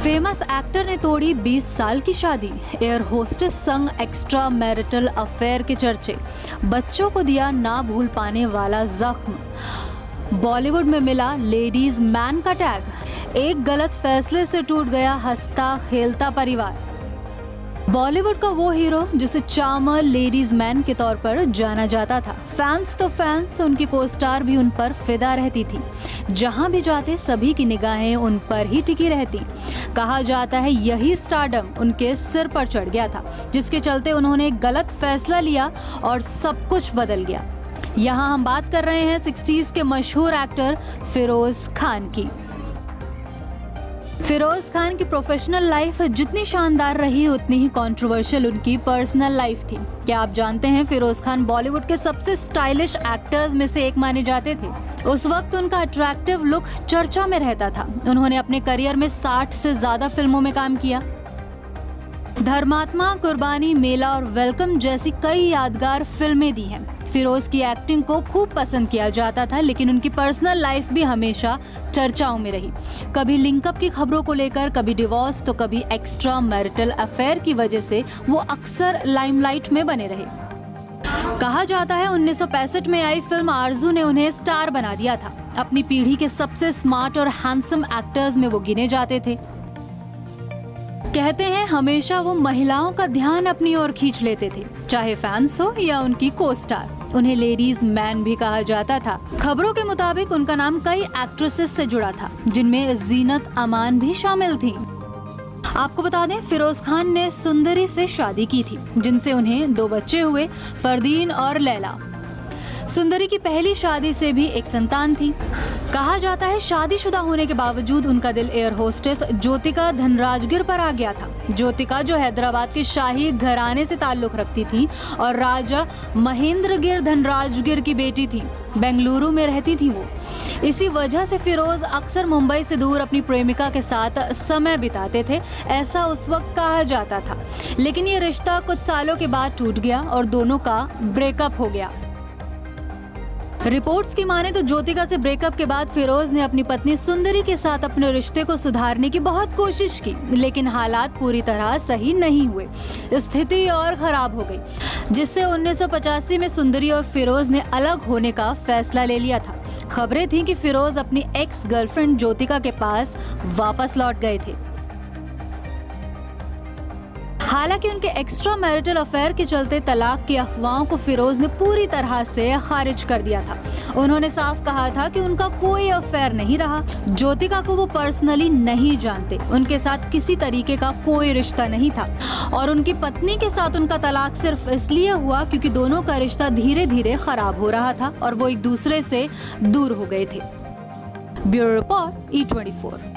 Famous actor ने तोड़ी 20 साल की शादी, एयर होस्टेस संग एक्स्ट्रा मैरिटल अफेयर के चर्चे, बच्चों को दिया ना भूल पाने वाला जख्म, बॉलीवुड में मिला लेडीज मैन का टैग, एक गलत फैसले से टूट गया हंसता खेलता परिवार। बॉलीवुड का वो हीरो जिसे चार्मर लेडीज मैन के तौर पर जाना जाता था, फैंस तो फैंस, उनकी को स्टार भी उन पर फिदा रहती थी। जहां भी जाते सभी की निगाहें उन पर ही टिकी रहती। कहा जाता है यही स्टारडम उनके सिर पर चढ़ गया था, जिसके चलते उन्होंने एक गलत फैसला लिया और सब कुछ बदल गया। यहाँ हम बात कर रहे हैं 60s के मशहूर एक्टर फिरोज खान की। फिरोज खान की प्रोफेशनल लाइफ जितनी शानदार रही उतनी ही कंट्रोवर्शियल उनकी पर्सनल लाइफ थी। क्या आप जानते हैं फिरोज खान बॉलीवुड के सबसे स्टाइलिश एक्टर्स में से एक माने जाते थे। उस वक्त उनका अट्रैक्टिव लुक चर्चा में रहता था। उन्होंने अपने करियर में 60 से ज्यादा फिल्मों में काम किया। धर्मात्मा, कुर्बानी, मेला और वेलकम जैसी कई यादगार फिल्में दी हैं। फिरोज की एक्टिंग को खूब पसंद किया जाता था, लेकिन उनकी पर्सनल लाइफ भी हमेशा चर्चाओं में रही। कभी लिंकअप की खबरों को लेकर, कभी डिवोर्स तो कभी एक्स्ट्रा मैरिटल अफेयर की वजह से वो अक्सर लाइमलाइट में बने रहे। कहा जाता है 1965 में आई फिल्म आरजू ने उन्हें स्टार बना दिया था। अपनी पीढ़ी के सबसे स्मार्ट और हैंडसम एक्टर्स में वो गिने जाते थे। कहते हैं हमेशा वो महिलाओं का ध्यान अपनी ओर खींच लेते थे, चाहे फैंस हो या उनकी को स्टार। उन्हें लेडीज मैन भी कहा जाता था। खबरों के मुताबिक उनका नाम कई एक्ट्रेसेस से जुड़ा था, जिनमें जीनत अमान भी शामिल थीं। आपको बता दें फिरोज खान ने सुंदरी से शादी की थी, जिनसे उन्हें 2 बच्चे हुए, फरदीन और लैला। सुंदरी की पहली शादी से भी एक संतान थी। कहा जाता है शादीशुदा होने के बावजूद उनका दिल एयर होस्टेस ज्योतिका धनराजगिर पर आ गया था। ज्योतिका जो हैदराबाद के शाही घराने से ताल्लुक रखती थी और राजा महेंद्रगिर धनराजगिर की बेटी थी। बेंगलुरु में रहती थी वो। इसी वजह से फिरोज अक्सर मुंबई से दूर अपनी प्रेमिका के साथ समय बिताते थे, ऐसा उस वक्त कहा जाता था। लेकिन ये रिश्ता कुछ सालों के बाद टूट गया और दोनों का ब्रेकअप हो गया। रिपोर्ट्स की माने तो ज्योतिका से ब्रेकअप के बाद फिरोज ने अपनी पत्नी सुंदरी के साथ अपने रिश्ते को सुधारने की बहुत कोशिश की, लेकिन हालात पूरी तरह सही नहीं हुए। स्थिति और खराब हो गई, जिससे 1985 में सुंदरी और फिरोज ने अलग होने का फैसला ले लिया था। खबरें थीं कि फिरोज अपनी एक्स गर्लफ्रेंड ज्योतिका के पास वापस लौट गए थे। हालांकि उनके एक्स्ट्रा मैरिटल अफेयर के चलते तलाक की अफवाहों को फिरोज ने पूरी तरह से खारिज कर दिया था। उन्होंने साफ कहा था कि उनका कोई अफेयर नहीं रहा। ज्योतिका को वो पर्सनली नहीं जानते, उनके साथ किसी तरीके का कोई रिश्ता नहीं था और उनकी पत्नी के साथ उनका तलाक सिर्फ इसलिए हुआ क्योंकि दोनों का रिश्ता धीरे धीरे खराब हो रहा था और वो एक दूसरे से दूर हो गए थे। Bureau report E24।